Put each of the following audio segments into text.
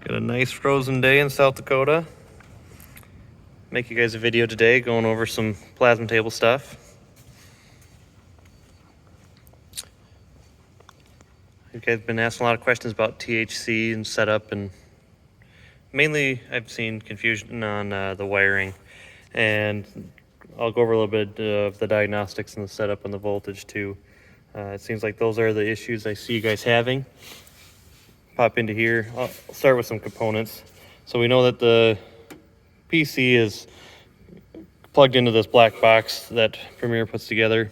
Got a nice frozen day in South Dakota. Make you guys a video today going over some plasma table stuff. You guys have been asking a lot of questions about THC and setup, and mainly I've seen confusion on the wiring, and I'll go over a little bit of the diagnostics and the setup and the voltage too. It seems like those are the issues I see you guys having. Pop into here. I'll start with some components. So we know that the PC is plugged into this black box that Premier puts together.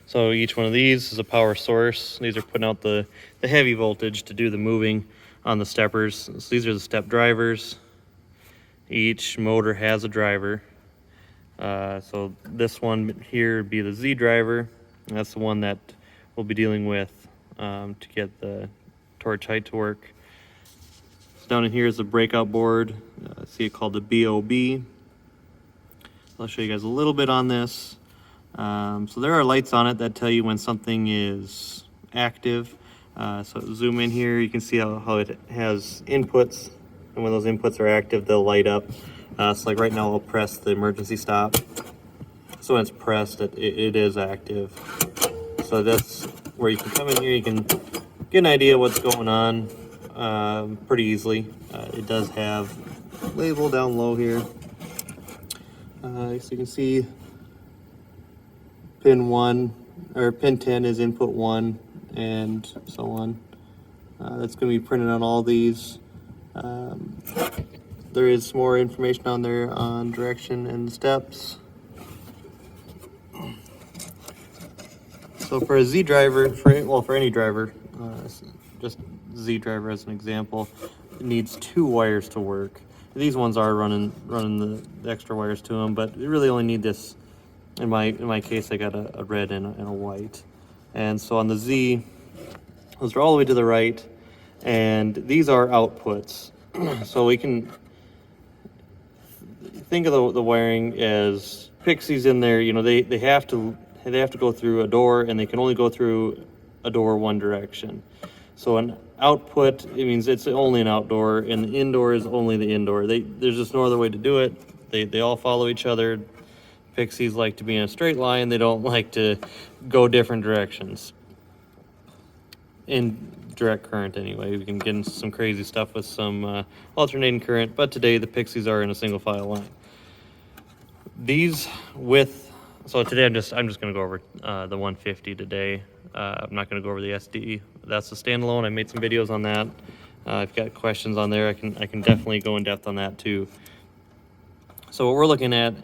So each one of these is a power source. These are putting out the heavy voltage to do the moving on the steppers. So these are the step drivers. Each motor has a driver. So this one here would be the Z driver. And that's the one that we'll be dealing with to get the torch height to work. So down in here is the breakout board. See it called the BOB. I'll show you guys a little bit on this. So there are lights on it that tell you when something is active. So zoom in here, you can see how it has inputs, and when those inputs are active, they'll light up. So like right now, I'll press the emergency stop. So when it's pressed, it is active. So that's where you can come in here, you can get an idea what's going on pretty easily. It does have a label down low here. So you can see pin 1 or pin 10 is input 1 and so on. That's going to be printed on all these. There is more information on there on direction and steps. So for a Z driver, for any driver, just Z driver as an example, it needs 2 wires to work. These ones are running the extra wires to them, but you really only need this. In my case, I got a red and a white. And so on the Z, those are all the way to the right, and these are outputs. So we can think of the wiring as pixies in there. You know, they have to go through a door, and they can only go through a door one direction. So an output, it means it's only an outdoor, and the indoor is only the indoor. There's just no other way to do it. They all follow each other. Pixies like to be in a straight line. They don't like to go different directions. In direct current anyway. We can get into some crazy stuff with some alternating current, but today the pixies are in a single file line. So today I'm just going to go over the 150 today. I'm not going to go over the SD. That's a standalone. I made some videos on that. If you've got questions on there, I can definitely go in depth on that too. So what we're looking at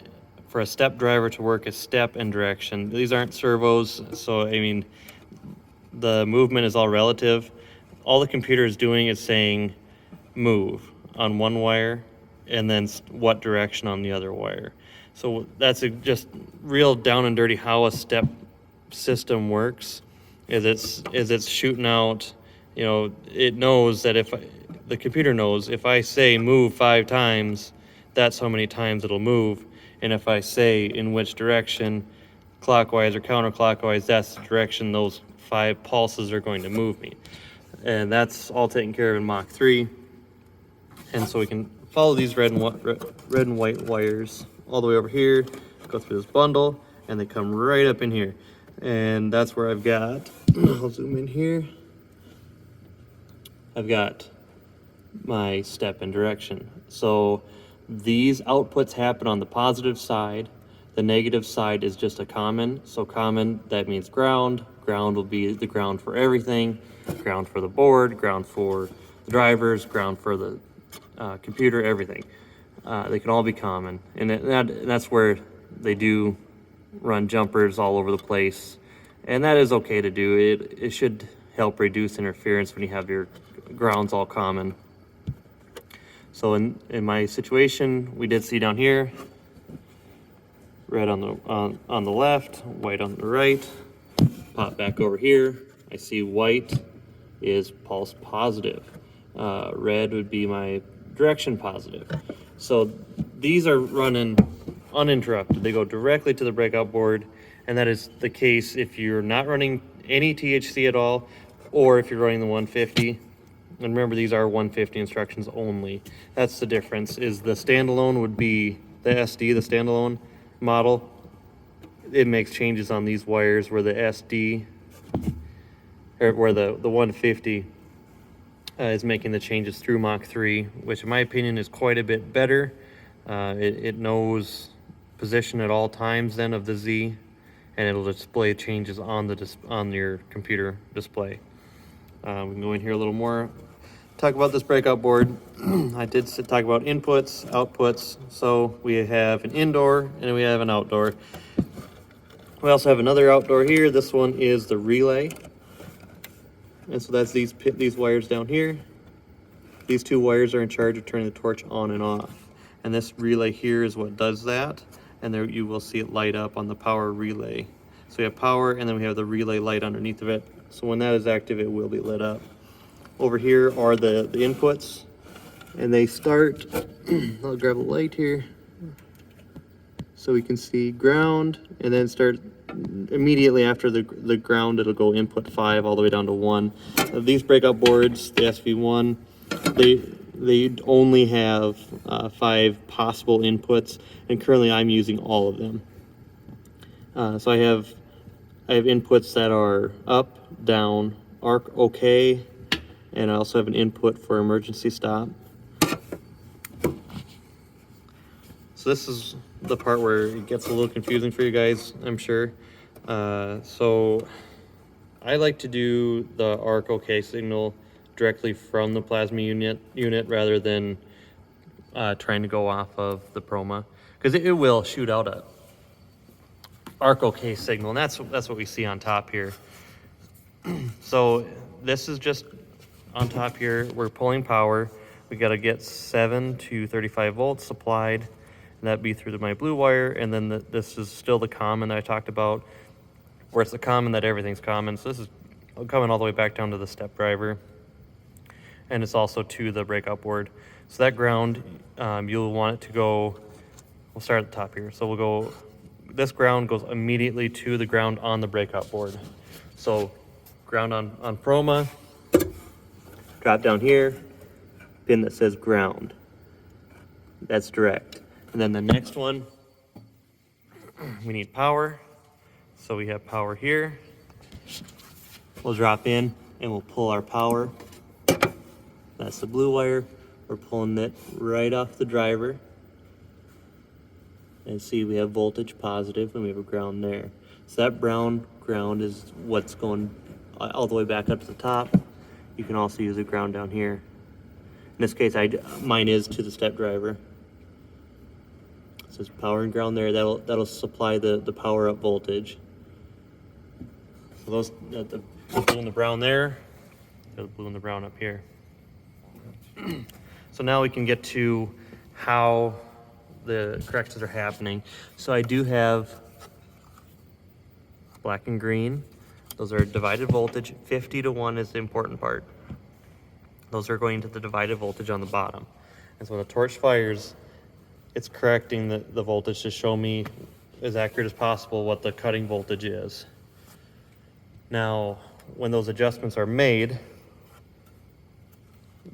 for a step driver to work is step and direction. These aren't servos, so I mean, the movement is all relative. All the computer is doing is saying move on one wire and then what direction on the other wire. So that's just real down and dirty how a step system works. Is it's shooting out, you know, it knows that the computer knows if I say move 5 times, that's how many times it'll move. And if I say in which direction, clockwise or counterclockwise, that's the direction those 5 pulses are going to move me. And that's all taken care of in Mach 3. And so we can follow these red and white wires all the way over here, go through this bundle, and they come right up in here. And that's where I've got, I'll zoom in here. I've got my step and direction. So these outputs happen on the positive side. The negative side is just a common. So common, that means ground. Ground will be the ground for everything. Ground for the board, ground for the drivers, ground for the computer, everything. They can all be common. And that's where they do run jumpers all over the place. And that is okay to do. It should help reduce interference when you have your grounds all common. So in my situation, we did see down here, red on the left, white on the right. Pop back over here, I see white is pulse positive. Red would be my direction positive. So these are running uninterrupted. They go directly to the breakout board, and that is the case if you're not running any THC at all, or if you're running the 150. And remember, these are 150 instructions only. That's the difference, is the standalone would be the SD, the standalone model. It makes changes on these wires, where the SD, or where the 150 is making the changes through Mach 3, which in my opinion is quite a bit better. It knows position at all times then of the Z, and it'll display changes on on your computer display. We can go in here a little more. Talk about this breakout board. I did talk about inputs, outputs. So we have an indoor and we have an outdoor. We also have another outdoor here. This one is the relay. And so that's these wires down here. These two wires are in charge of turning the torch on and off. And this relay here is what does that. And there you will see it light up on the power relay. So we have power, and then we have the relay light underneath of it. So when that is active, it will be lit up. Over here are the inputs, and they start, I'll grab a light here so we can see ground, and then start immediately after the ground, it'll go input 5 all the way down to 1. These breakout boards, the SV1, they only have 5 possible inputs, and currently I'm using all of them. So I have inputs that are up, down, arc OK, and I also have an input for emergency stop. So this is the part where it gets a little confusing for you guys, I'm sure. So I like to do the arc OK signal directly from the plasma unit rather than trying to go off of the Proma, because it will shoot out a arc OK signal, and that's what we see on top here. So this is just on top here. We're pulling power. We got to get 7 to 35 volts supplied, and that'd be through my blue wire. And then this is still the common that I talked about, where it's the common that everything's common. So this is coming all the way back down to the step driver, and it's also to the breakout board. So that ground, you'll want it to go, we'll start at the top here. So we'll go, this ground goes immediately to the ground on the breakout board. So ground on Proma, drop down here, pin that says ground. That's direct. And then the next one, we need power. So we have power here. We'll drop in and we'll pull our power. That's the blue wire. We're pulling it right off the driver. And see, we have voltage positive and we have a ground there. So that brown ground is what's going all the way back up to the top. You can also use a ground down here. In this case, mine is to the step driver. It says power and ground there. That'll supply the power up voltage. So those, the blue and the brown there, the blue and the brown up here. So now we can get to how the corrections are happening. So I do have black and green. Those are divided voltage. 50 to 1 is the important part. Those are going to the divided voltage on the bottom. And so when the torch fires, it's correcting the voltage to show me as accurate as possible what the cutting voltage is. Now, when those adjustments are made,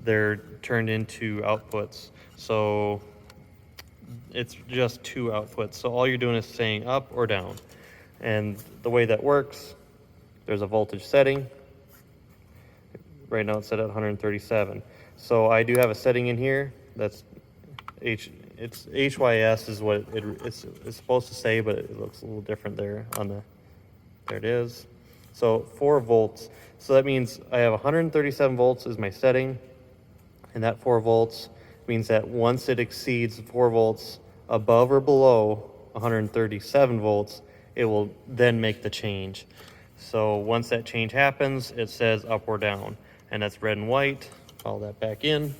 they're turned into outputs. So it's just 2 outputs. So all you're doing is saying up or down. And the way that works, there's a voltage setting. Right now it's set at 137. So I do have a setting in here that's it's HYS is what it's supposed to say, but it looks a little different there on the, there it is. So 4 volts. So that means I have 137 volts is my setting, and that 4 volts means that once it exceeds 4 volts above or below 137 volts, it will then make the change. So once that change happens, it says up or down, and that's red and white. Follow that back in,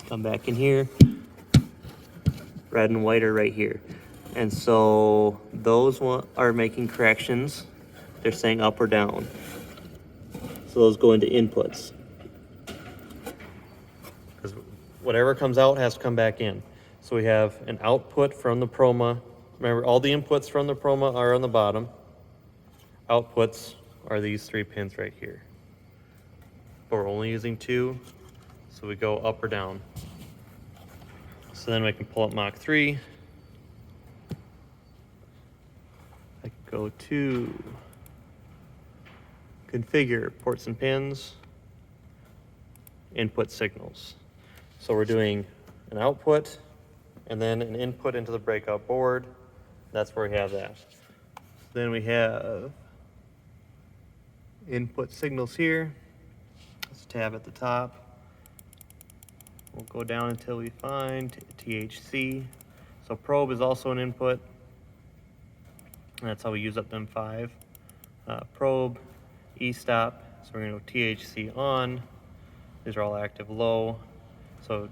come back in here. Red and white are right here. And so those are making corrections. They're saying up or down. So those go into inputs. Because whatever comes out has to come back in. So we have an output from the Proma. Remember, all the inputs from the Proma are on the bottom. Outputs are these 3 pins right here. but we're only using 2. So we go up or down. So then we can pull up Mach 3. I can go to configure ports and pins, input signals. So we're doing an output and then an input into the breakout board. That's where we have that. Then we have input signals here. Let's tab at the top. We'll go down until we find THC. So probe is also an input. And that's how we use up them 5. Probe, E-stop. So we're gonna go THC on. These are all active low. So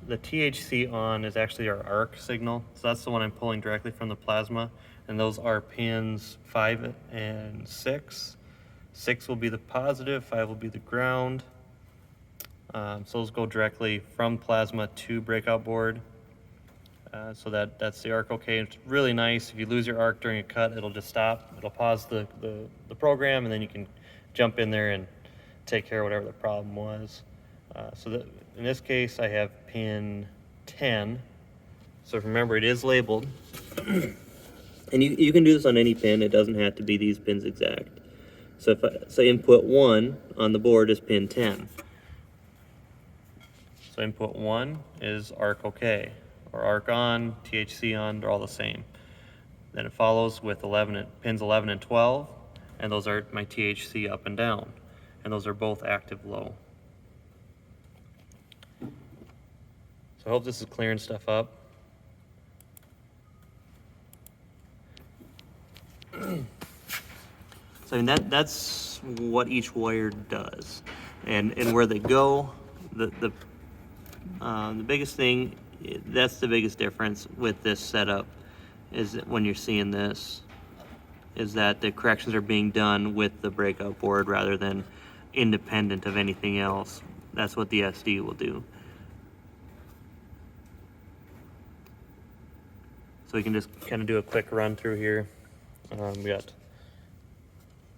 the THC on is actually our arc signal. So that's the one I'm pulling directly from the plasma. And those are pins 5 and 6. 6 will be the positive, 5 will be the ground. So those go directly from plasma to breakout board. So that's the arc okay. It's really nice. If you lose your arc during a cut, it'll just stop. It'll pause the program, and then you can jump in there and take care of whatever the problem was. In this case, I have pin 10. So remember, it is labeled. And you can do this on any pin. It doesn't have to be these pins exact. So if I say input 1 on the board is pin 10. So input 1 is arc OK, or arc on, THC on, they're all the same. Then it follows with pins 11 and 12, and those are my THC up and down, and those are both active low. So I hope this is clearing stuff up. So I mean that's what each wire does, and where they go. The biggest thing, that's the biggest difference with this setup, is that when you're seeing this, is that the corrections are being done with the breakout board rather than independent of anything else. That's what the SD will do. So we can just kind of do a quick run through here. We got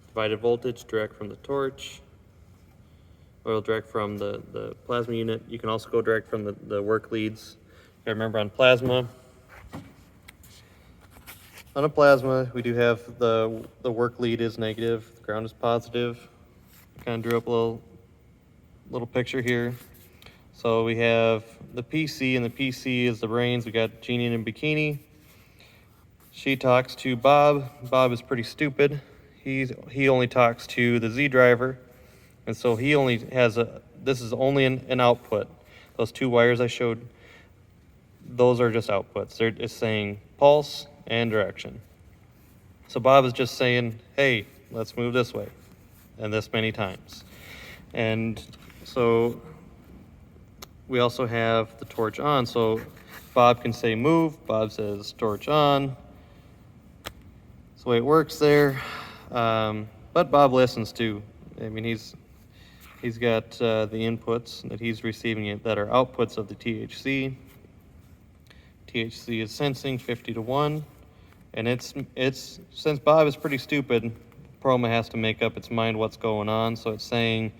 divided voltage direct from the torch, oil direct from the plasma unit. You can also go direct from the work leads. You gotta remember on a plasma, we do have the work lead is negative, the ground is positive. I kind of drew up a little picture here. So we have the PC, and the PC is the brains. We got Jeannie in a bikini. She talks to Bob. Bob is pretty stupid. He only talks to the Z driver, and so he only has this is only an output. Those 2 wires I showed, those are just outputs. They're just saying pulse and direction. So Bob is just saying, hey, let's move this way, and this many times. And so we also have the torch on. So Bob can say move. Bob says torch on. That's the way it works there. But Bob listens too. I mean, he's got the inputs that he's receiving that are outputs of the THC. THC is sensing 50 to 1, and it's since Bob is pretty stupid, Proma has to make up its mind what's going on. So it's saying,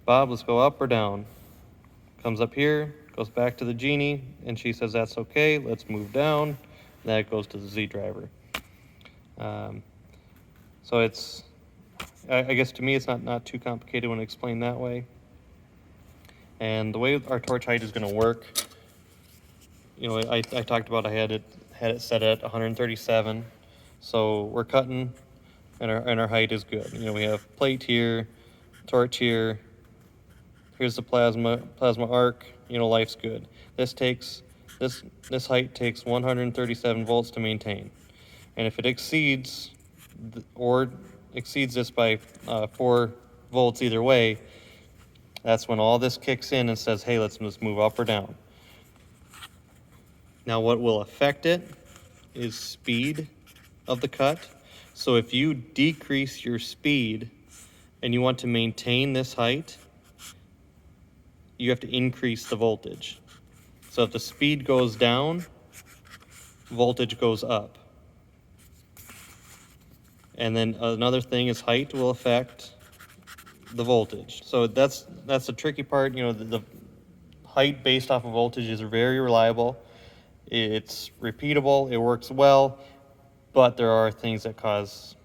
Bob, let's go up or down. Comes up here, goes back to the Genie, and she says that's okay. Let's move down. That goes to the Z driver. So it's, I guess to me, it's not too complicated when explained that way. And the way our torch height is going to work, you know, I talked about I had it set at 137. So we're cutting, and our height is good. You know, we have plate here, torch here. Here's the plasma arc. You know, life's good. This height takes 137 volts to maintain, and if it exceeds this by 4 volts either way, that's when all this kicks in and says, hey, let's just move up or down. Now what will affect it is speed of the cut. So if you decrease your speed and you want to maintain this height, you have to increase the voltage. So if the speed goes down, voltage goes up. And then another thing is height will affect the voltage. So that's the tricky part. You know, the height based off of voltage is very reliable. It's repeatable, it works well, but there are things that cause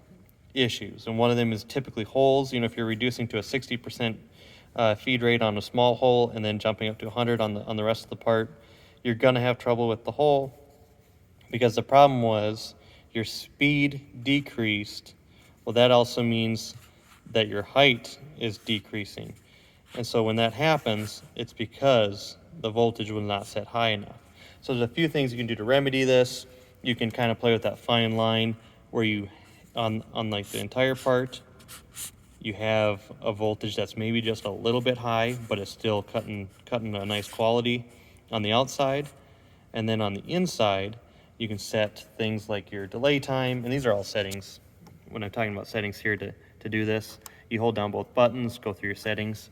issues. And one of them is typically holes. You know, if you're reducing to a 60% feed rate on a small hole and then jumping up to 100 on the rest of the part, you're gonna have trouble with the hole, because the problem was your speed decreased. Well, that also means that your height is decreasing. And so when that happens, it's because the voltage was not set high enough. So there's a few things you can do to remedy this. You can kind of play with that fine line where you, on like the entire part, you have a voltage that's maybe just a little bit high, but it's still cutting a nice quality on the outside. And then on the inside, you can set things like your delay time, and these are all settings. When I'm talking about settings here to do this, you hold down both buttons, go through your settings.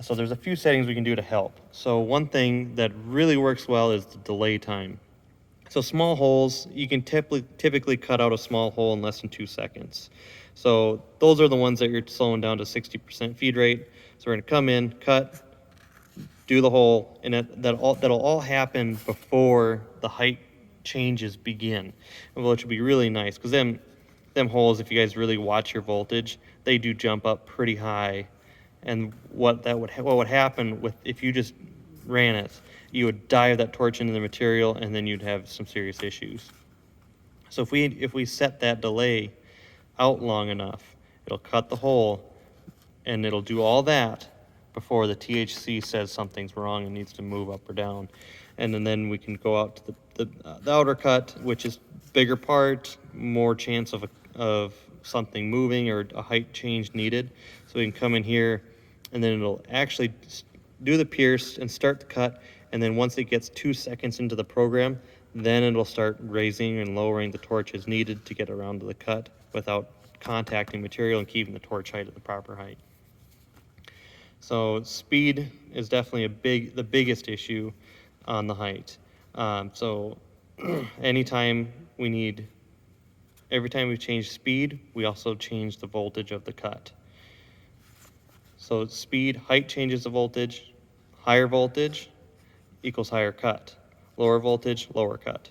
So there's a few settings we can do to help. So one thing that really works well is the delay time. So small holes, you can typically cut out a small hole in less than 2 seconds. So those are the ones that you're slowing down to 60% feed rate. So we're gonna come in, cut, do the hole, and that'll all happen before the height changes begin, which will be really nice, because them holes, if you guys really watch your voltage, they do jump up pretty high. And what would happen with, if you just ran it, you would dive that torch into the material, and then you'd have some serious issues. So if we set that delay out long enough, it'll cut the hole, and it'll do all that before the THC says something's wrong and needs to move up or down. And then we can go out to the outer cut, which is bigger part, more chance of something moving or a height change needed. So we can come in here, and then it'll actually do the pierce and start the cut. And then once it gets 2 seconds into the program, then it'll start raising and lowering the torch as needed to get around to the cut without contacting material and keeping the torch height at the proper height. So speed is definitely the biggest issue on the height. So every time we change speed, we also change the voltage of the cut. So height changes the voltage, higher voltage equals higher cut, lower voltage, lower cut.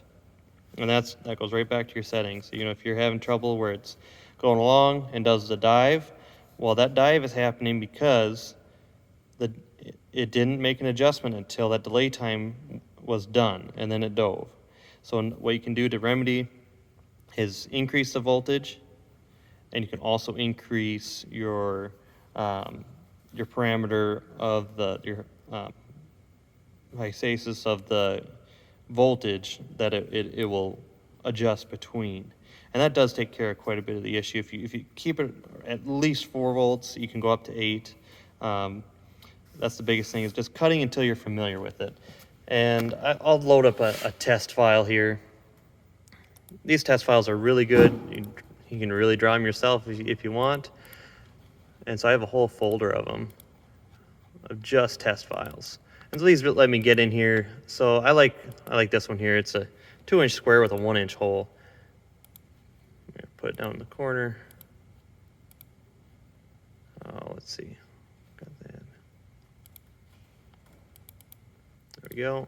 And that goes right back to your settings. You know, if you're having trouble where it's going along and does the dive, well, that dive is happening because it didn't make an adjustment until that delay time was done, and then it dove. So what you can do to remedy is increase the voltage, and you can also increase your parameter of your hysteresis of the voltage that it will adjust between. And that does take care of quite a bit of the issue. If you keep it at least 4 volts, you can go up to 8. That's the biggest thing, is just cutting until you're familiar with it. And I'll load up a test file here. These test files are really good. You can really draw them yourself if you want. And so I have a whole folder of them, of just test files. And so these let me get in here. So I like this one here. It's a 2-inch square with a 1-inch hole. I'm gonna put it down in the corner. Oh, let's see. Got that. There we go.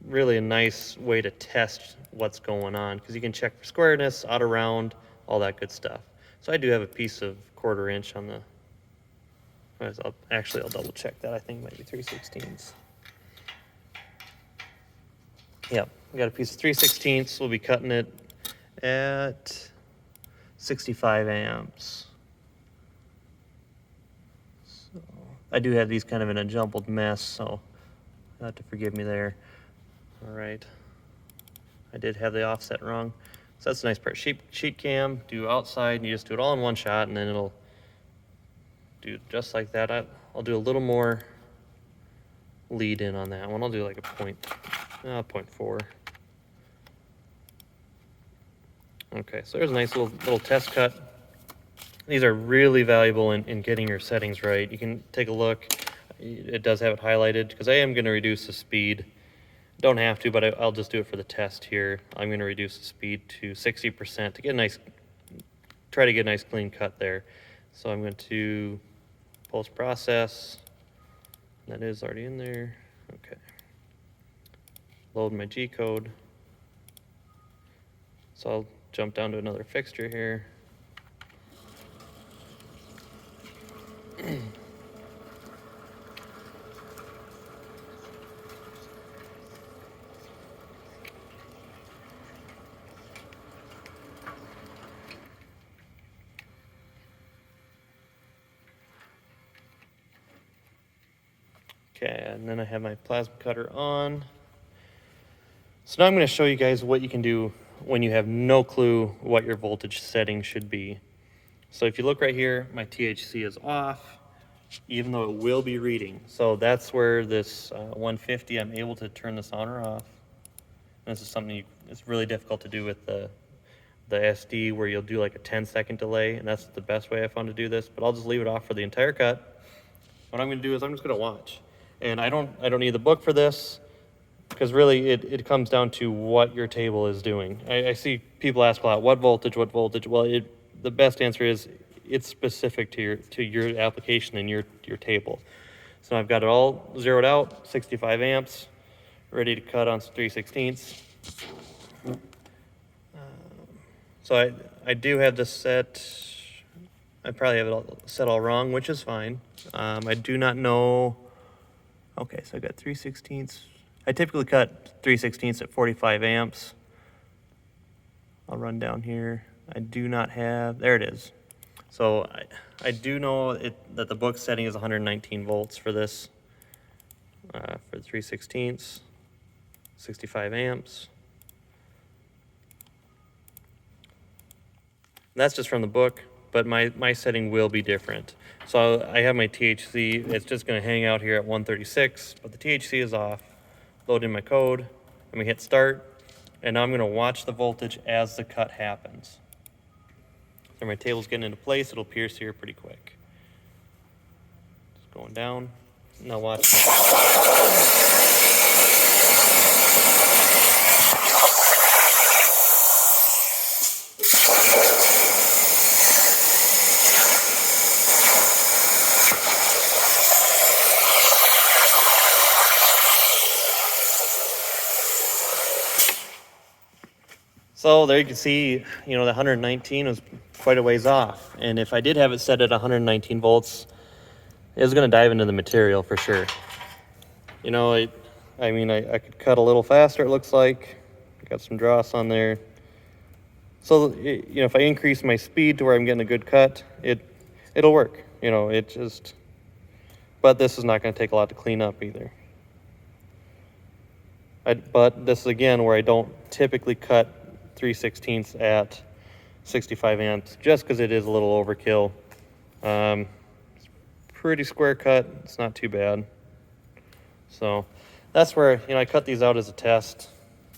Really a nice way to test what's going on, because you can check for squareness, out of round, all that good stuff. So I do have a piece of 1/4 inch on the, I'll double check that. I think it might be 3/16. Yep, we got a piece of 3/16. We'll be cutting it at 65 amps. So I do have these kind of in a jumbled mess, so you'll have to forgive me there. All right, I did have the offset wrong. So that's a nice part. Sheet cam, do outside, and you just do it all in one shot, and then it'll do just like that. I'll do a little more lead in on that one. I'll do like a 0.4. Okay, so there's a nice little test cut. These are really valuable in getting your settings right. You can take a look. It does have it highlighted, because I am going to reduce the speed. Don't have to, but I'll just do it for the test here. I'm going to reduce the speed to 60% to try to get a nice clean cut there. So I'm going to post process. That is already in there. Okay. Load my G code. So I'll jump down to another fixture here. Okay, and then I have my plasma cutter on. So now I'm going to show you guys what you can do when you have no clue what your voltage setting should be. So if you look right here, my THC is off, even though it will be reading. So that's where this 150, I'm able to turn this on or off. And this is something it's really difficult to do with the SD, where you'll do like a 10-second delay, and that's the best way I found to do this. But I'll just leave it off for the entire cut. What I'm going to do is I'm just going to watch. And I don't need the book for this, because really it comes down to what your table is doing. I see people ask a lot, what voltage? Well, the best answer is it's specific to your application and your table. So I've got it all zeroed out, 65 amps, ready to cut on 3/16. So I do have this set. I probably have it all set all wrong, which is fine. I do not know. Okay, so I got 3/16. I typically cut 3/16 at 45 amps. I'll run down here. I do not have, there it is. So I do know that the book setting is 119 volts for this, for 3/16, 65 amps. And that's just from the book, but my setting will be different. So I have my THC, it's just gonna hang out here at 136, but the THC is off. Load in my code, I'm gonna hit start, and now I'm gonna watch the voltage as the cut happens. So my table's getting into place, it'll pierce here pretty quick. Just going down, now watch. So there you can see, the 119 was quite a ways off. And if I did have it set at 119 volts, it was going to dive into the material for sure. I could cut a little faster, it looks like. Got some dross on there. So, if I increase my speed to where I'm getting a good cut, it'll work. But this is not going to take a lot to clean up either. But this is again where I don't typically cut 3/16 at 65 amps, just because it is a little overkill. It's pretty square cut, it's not too bad. So that's where, I cut these out as a test.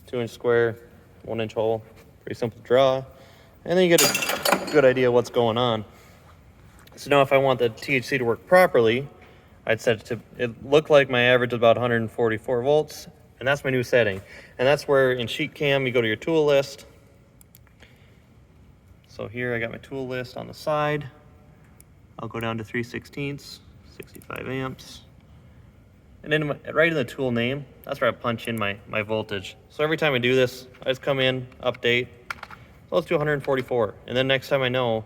2-inch square, 1-inch hole, pretty simple to draw. And then you get a good idea what's going on. So now if I want the THC to work properly, I'd set it looked like my average is about 144 volts, and that's my new setting. And that's where in Sheet Cam, you go to your tool list. So here I got my tool list on the side. I'll go down to 3/16, 65 amps. And then right in the tool name, that's where I punch in my voltage. So every time I do this, I just come in, update. So let's do 144. And then next time I know,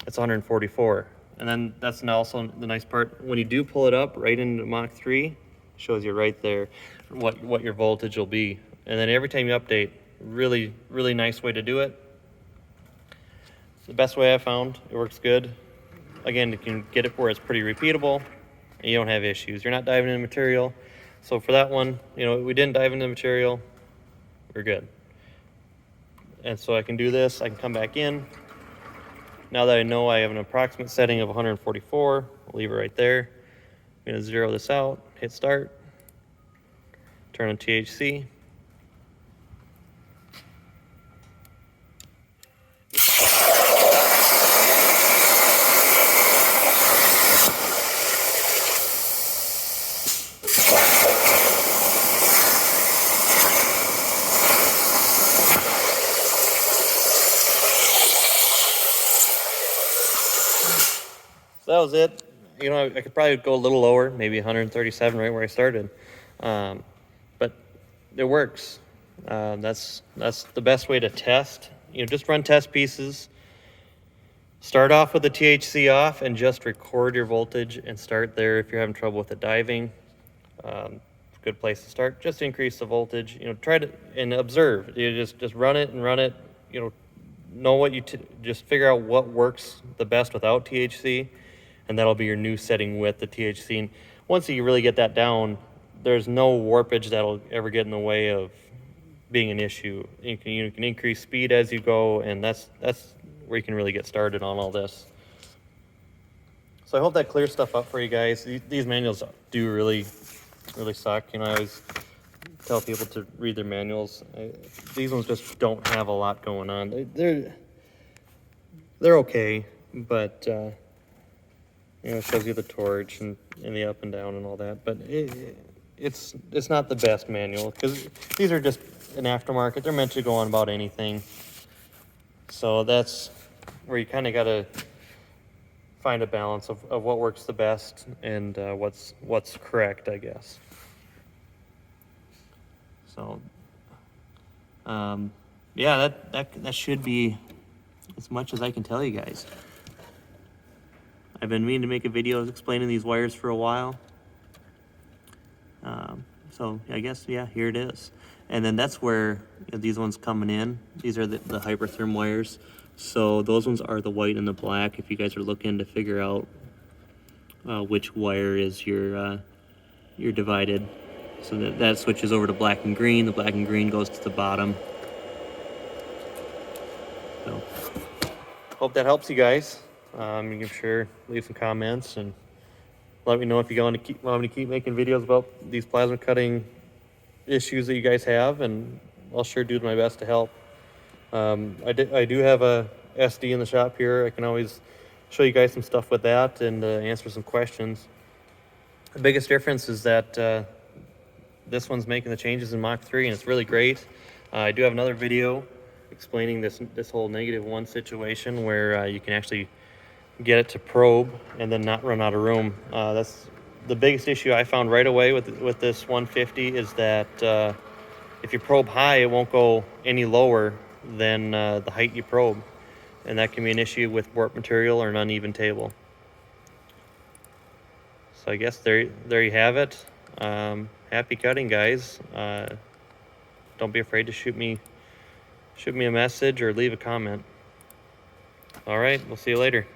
it's 144. And then that's also the nice part. When you do pull it up right into Mach 3, shows you right there what your voltage will be. And then every time you update, really, really nice way to do it. It's the best way I found. It works good. Again, you can get it where it's pretty repeatable and you don't have issues. You're not diving into material. So for that one, we didn't dive into material. We're good. And so I can do this. I can come back in. Now that I know I have an approximate setting of 144, I'll leave it right there. I'm going to zero this out, hit start, turn on THC. that was it. You know, I could probably go a little lower, maybe 137, right where I started. But it works. That's the best way to test. You know, just run test pieces. Start off with the THC off and just record your voltage and start there if you're having trouble with the diving. Good place to start. Just increase the voltage. You know, try to and observe. You just run it and run it. You know what you just figure out what works the best without THC, and that'll be your new setting with the THC. And once you really get that down, there's no warpage that'll ever get in the way of being an issue. You can increase speed as you go, and that's where you can really get started on all this. So I hope that clears stuff up for you guys. These manuals do really suck. You know, I always tell people to read their manuals. These ones just don't have a lot going on. They're okay, but you know, it shows you the torch and the up and down and all that. But it's not the best manual because these are just an aftermarket. They're meant to go on about anything. So that's where you kind of got to find a balance of what works the best and what's correct, I guess. So, yeah, that should be as much as I can tell you guys. I've been meaning to make a video explaining these wires for a while. So I guess, yeah, here it is. And then that's where these ones coming in. These are the Hypertherm wires. So those ones are the white and the black if you guys are looking to figure out which wire is your divided. So that switches over to black and green. The black and green goes to the bottom. So hope that helps you guys. You can sure leave some comments and let me know if you want me to keep making videos about these plasma cutting issues that you guys have, and I'll sure do my best to help. I do have a SD in the shop here. I can always show you guys some stuff with that and answer some questions. The biggest difference is that this one's making the changes in Mach 3, and it's really great. I do have another video explaining this whole -1 situation where you can actually get it to probe and then not run out of room. That's the biggest issue I found right away with this 150 is that if you probe high, it won't go any lower than the height you probe, and that can be an issue with warped material or an uneven table. So I guess there you have it. Happy cutting, guys. Don't be afraid to shoot me a message or leave a comment. All right, we'll see you later.